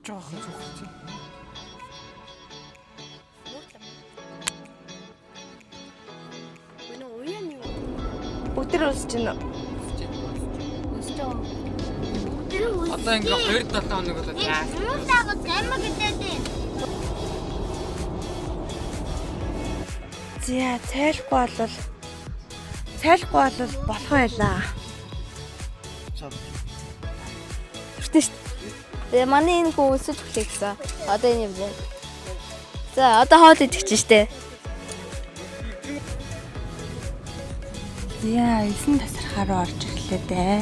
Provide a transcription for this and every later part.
байгаа хаа зүгт. Бүгдэр өсөж байна. Өсөж байгаа. Одоо ингээ 2-7 хоног болоод яа. Муудаагаа замаг гэдэг. За цайлахгүй бол болох байлаа. Хүртээ шүү. Тэгээ манай энэ хүн өсөж эхлэе гэсэн. Одоо энэ юм бэ. За одоо хоол идэх чинь штэ. За 9 тасархаа руу орж ирлээ дээ.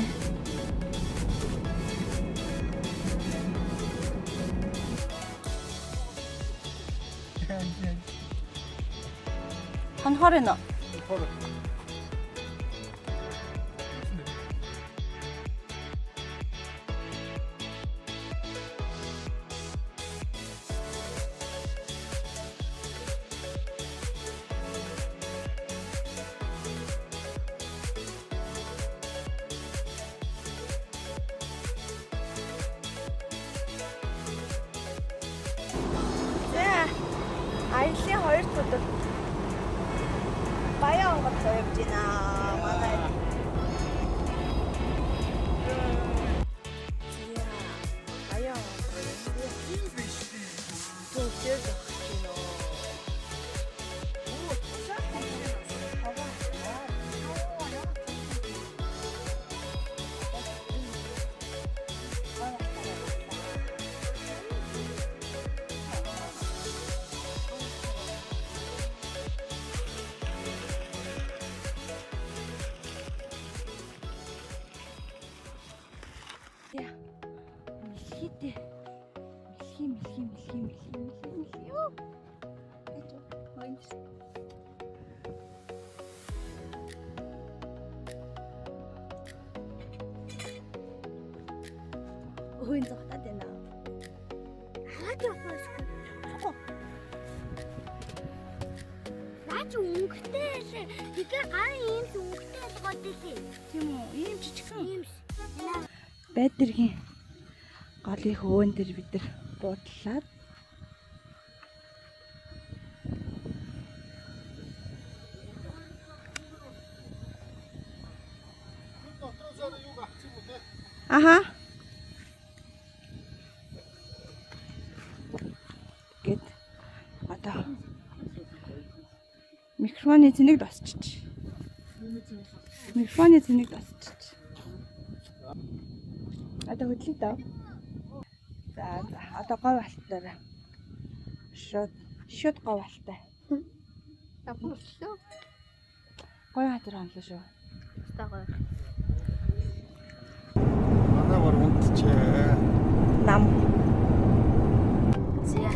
Хонхор энэ. Аяллаа 2 өдөр Баян онгоц явж байна. Манай. Баян Ой, зогтаад байна. Хаад явах. Наач өнгөтэй лээ. Тэгээ гарын ийм өнгөтэй болгоод лээ. Тийм үү? Ийм жижигхэн. Ийм. Байдэргийн голын хөөн дээр бид нар буудлаад Аха. Гэт одоо микрофоны цэнийг дасчих. Микрофоны цэнийг дасчих. Одоо хөдлөе даа. За одоо говь алтаараа. Шууд говь алтай. Апочлоо. Говь хатар ханлаа шүү. Стагаа. Манай бар унтчээ. Нам. Зя.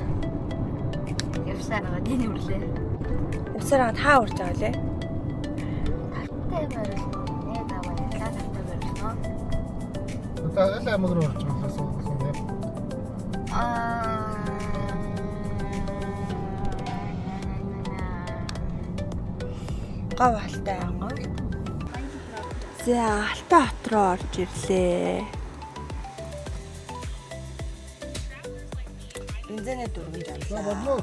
Явсараа дин үрлээ. Явсараа таа урж байгаа лээ. Таттай барилно. Нэ даваа ялаа таттай барилно. Элэ амгаар орж байгаа суу. Говь алтай. За Алтай хот руу орж ирлээ. Бензиний дөрвөн жаалаа. Бодлоо.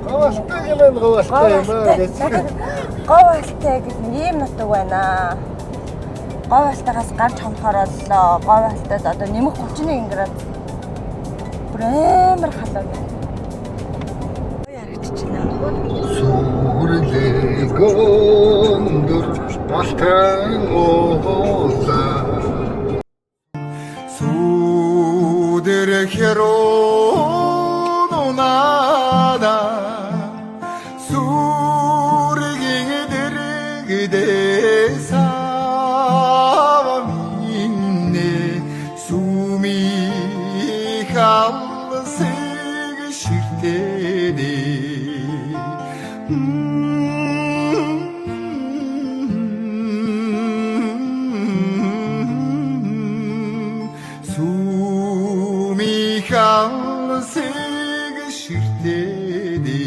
Говьалтай юм байна, говьалтай юм аа гэж. Говьалтай гэж ийм нутаг байна. Говьалтайгаас гарч хонхоор боллоо. Говьалтайд одоо нэмэх 31 градус. Бүр амар халуун байна. Ой харагдаж байна. Сүрлээ гондөр балтан ооза. Сүдэр херонада сүргийн дэрэгдээса минь сүми халсыг ширтэнэ сүми халсыг ширтэнэ